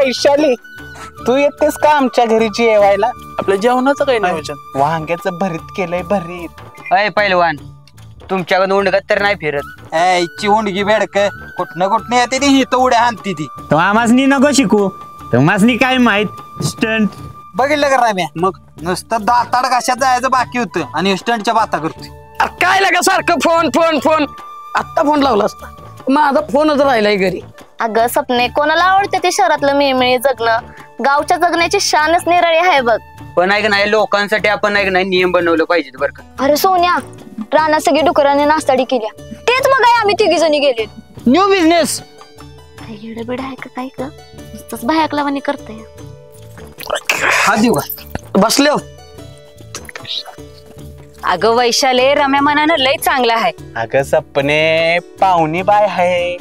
वैशाली, तू येतेस का आमच्या घरी जेवायला? आपल्या जेवणाचं काही नियोजन? वांग्याचं भरीत केलंय भरीत. अय पहिलवान, तुमच्याकडून उंडगत तर नाही फिरत. इच्छी हुंडगी बेडक कुठनं येते ती ही उड्या हाणती ती. तो आमासनी नको शिकू, तुम्हासनी काय माहित स्टंट. बघितलं का राम्या? मग नुसतं दाताड कशात जायचं बाकी होतं आणि स्टंटच्या बाता करतोय. अरे काय लागा सारखं फोन फोन फोन. आत्ता फोन लावला असता, माझा फोनच राहिलाय घरी. अगं सपने, कोणाला आवडते ते शहरातलं मिळमिळी जगणं? गावच्या जगण्याची शानच निराळी आहे बघ. पण ऐक नाही, लोकांसाठी आपण ऐक नाही नियम बनवलं पाहिजे बरं का. अरे सोन्या, रानात सगळी डुकराने नाश्ताडी केल्या, तेच बघाय आम्ही तिघी जणी गेले. New business. येडबीड आहे का काय ग? नुसतंच बायाकलावानी करताय. हा देऊ का? बसले. अगं वैशाले, रम्या मनानं लय चांगला आहे. अगं सपने, पाहुणी बाय आहे,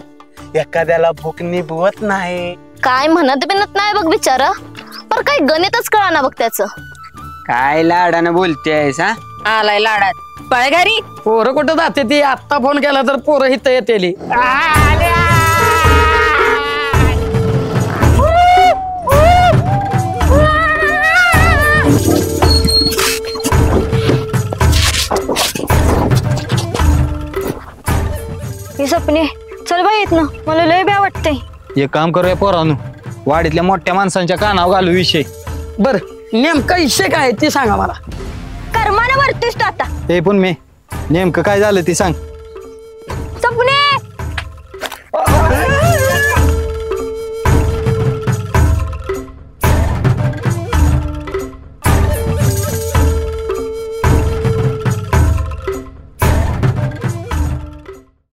एखाद्याला भूक निभवत नाही. काय म्हणत बिनत नाही बघ बिचारा, पर काही गणितच कळाना बघ त्याचं. काय लाडानं बोलतेस हा? आलाय लाडात, पळ घरी. पोरं कुठं जाते ती? आत्ता फोन केला तर पोरं हिथं येतेली. हे सपने, चल बाई येत ना, मला लय भ्या वाटतंय. एक काम करूया पोरांनो, वाडीतल्या मोठ्या माणसांच्या कानावर घालू विषय. बर, नेमका विषय काय ते सांगा मला. कर्मानं भरतोस तू आता. ते पण मी नेमकं काय झालं ते सांग.